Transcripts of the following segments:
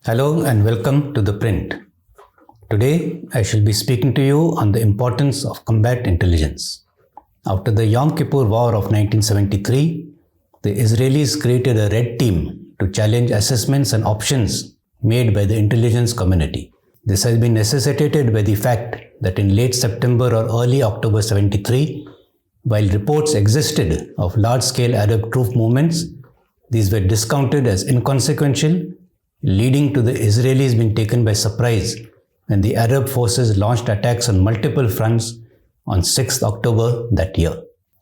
Hello and welcome to ThePrint. Today I shall be speaking to you on the importance of combat intelligence. After the Yom Kippur War of 1973, the Israelis created a Red Team to challenge assessments and options made by the intelligence community. This has been necessitated by the fact that in late September or early October 73, while reports existed of large-scale Arab troop movements, these were discounted as inconsequential, leading to the Israelis being taken by surprise when the Arab forces launched attacks on multiple fronts on 6th October that year.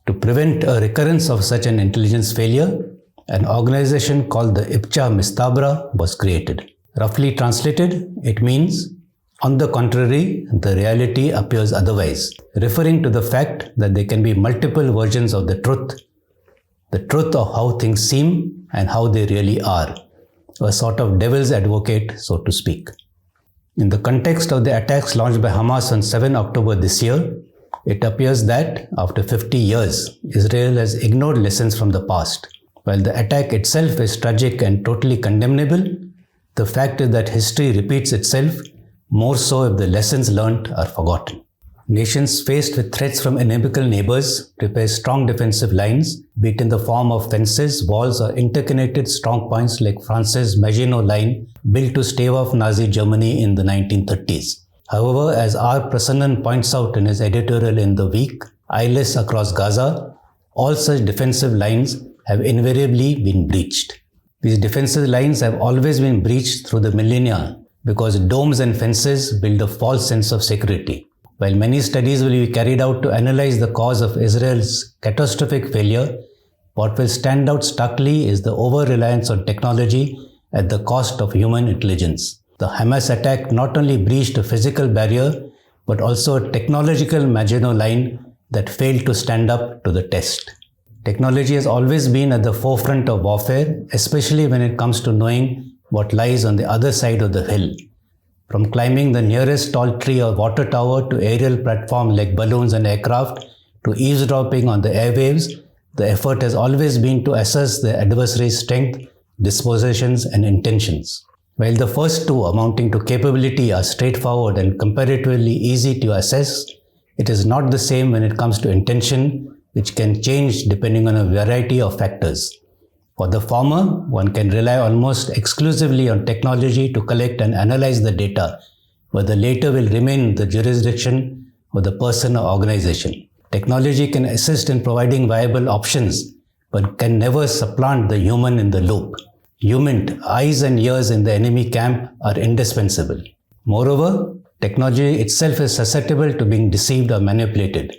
To prevent a recurrence of such an intelligence failure, an organization called the Ibcha Mistabra was created. Roughly translated, it means, on the contrary, the reality appears otherwise, referring to the fact that there can be multiple versions of the truth of how things seem and how they really are. A sort of devil's advocate, so to speak. In the context of the attacks launched by Hamas on 7 October this year, it appears that, after 50 years, Israel has ignored lessons from the past. While the attack itself is tragic and totally condemnable, the fact is that history repeats itself, more so if the lessons learnt are forgotten. Nations faced with threats from inimical neighbors prepare strong defensive lines, be it in the form of fences, walls, or interconnected strong points like France's Maginot Line, built to stave off Nazi Germany in the 1930s. However, as R. Prasannan points out in his editorial in The Week, Eyeless Across Gaza, all such defensive lines have invariably been breached. These defensive lines have always been breached through the millennia because domes and fences build a false sense of security. While many studies will be carried out to analyze the cause of Israel's catastrophic failure, what will stand out starkly is the over-reliance on technology at the cost of human intelligence. The Hamas attack not only breached a physical barrier, but also a technological Maginot Line that failed to stand up to the test. Technology has always been at the forefront of warfare, especially when it comes to knowing what lies on the other side of the hill. From climbing the nearest tall tree or water tower to aerial platforms like balloons and aircraft to eavesdropping on the airwaves, the effort has always been to assess the adversary's strength, dispositions, and intentions. While the first two, amounting to capability, are straightforward and comparatively easy to assess, it is not the same when it comes to intention, which can change depending on a variety of factors. For the former, one can rely almost exclusively on technology to collect and analyze the data, but the latter will remain the jurisdiction of the person or organization. Technology can assist in providing viable options, but can never supplant the human in the loop. Human eyes and ears in the enemy camp are indispensable. Moreover, technology itself is susceptible to being deceived or manipulated.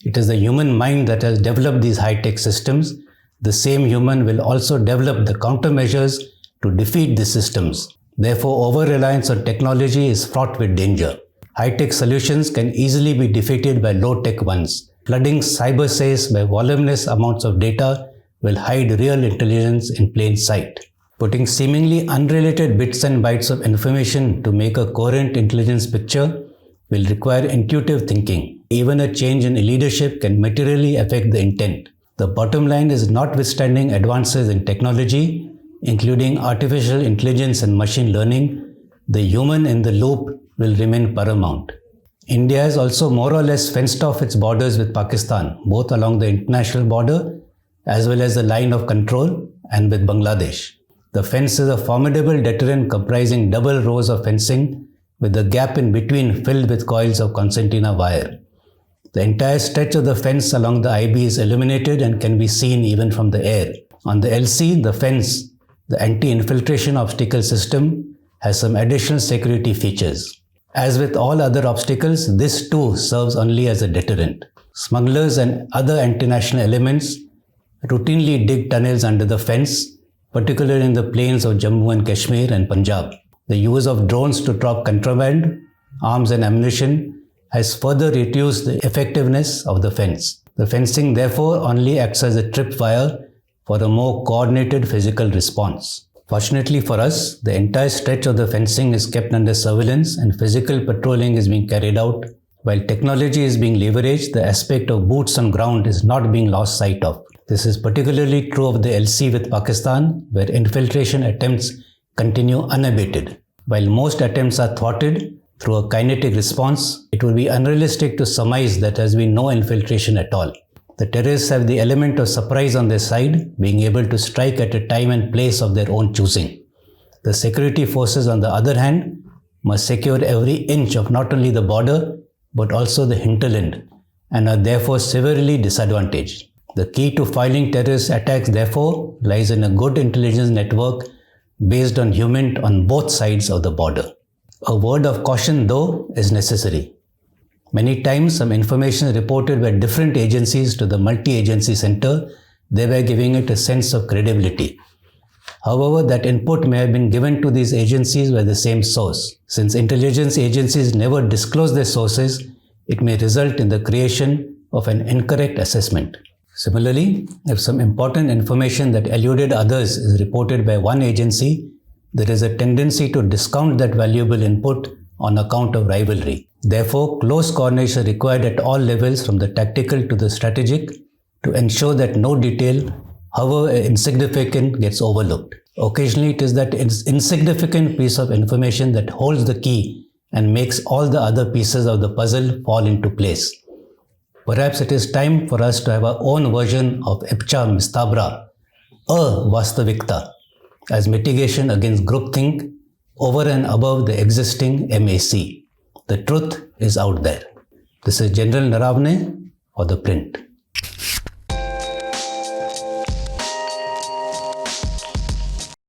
It is the human mind that has developed these high-tech systems. The same human will also develop the countermeasures to defeat these systems. Therefore, over-reliance on technology is fraught with danger. High-tech solutions can easily be defeated by low-tech ones. Flooding cyberspace by voluminous amounts of data will hide real intelligence in plain sight. Putting seemingly unrelated bits and bytes of information to make a coherent intelligence picture will require intuitive thinking. Even a change in leadership can materially affect the intent. The bottom line is, notwithstanding advances in technology, including artificial intelligence and machine learning, the human in the loop will remain paramount. India has also more or less fenced off its borders with Pakistan, both along the international border as well as the line of control and with Bangladesh. The fence is a formidable deterrent comprising double rows of fencing with the gap in between filled with coils of concertina wire. The entire stretch of the fence along the IB is illuminated and can be seen even from the air. On the LC, the fence, the anti-infiltration obstacle system, has some additional security features. As with all other obstacles, this too serves only as a deterrent. Smugglers and other anti-national elements routinely dig tunnels under the fence, particularly in the plains of Jammu and Kashmir and Punjab. The use of drones to drop contraband, arms and ammunition has further reduced the effectiveness of the fence. The fencing therefore only acts as a tripwire for a more coordinated physical response. Fortunately for us, the entire stretch of the fencing is kept under surveillance and physical patrolling is being carried out. While technology is being leveraged, the aspect of boots on ground is not being lost sight of. This is particularly true of the LC with Pakistan, where infiltration attempts continue unabated. While most attempts are thwarted through a kinetic response, it would be unrealistic to surmise that there has been no infiltration at all. The terrorists have the element of surprise on their side, being able to strike at a time and place of their own choosing. The security forces, on the other hand, must secure every inch of not only the border, but also the hinterland, and are therefore severely disadvantaged. The key to foiling terrorist attacks, therefore, lies in a good intelligence network based on human on both sides of the border. A word of caution, though, is necessary. Many times, some information is reported by different agencies to the multi-agency center, thereby giving it a sense of credibility. However, that input may have been given to these agencies by the same source. Since intelligence agencies never disclose their sources, it may result in the creation of an incorrect assessment. Similarly, if some important information that eluded others is reported by one agency, there is a tendency to discount that valuable input on account of rivalry. Therefore, close coordination is required at all levels from the tactical to the strategic to ensure that no detail, however insignificant, gets overlooked. Occasionally, it is that insignificant piece of information that holds the key and makes all the other pieces of the puzzle fall into place. Perhaps it is time for us to have our own version of Ipcha Mistabra, Vastavikta, as mitigation against groupthink over and above the existing MAC. The truth is out there. This is General Naravane for ThePrint.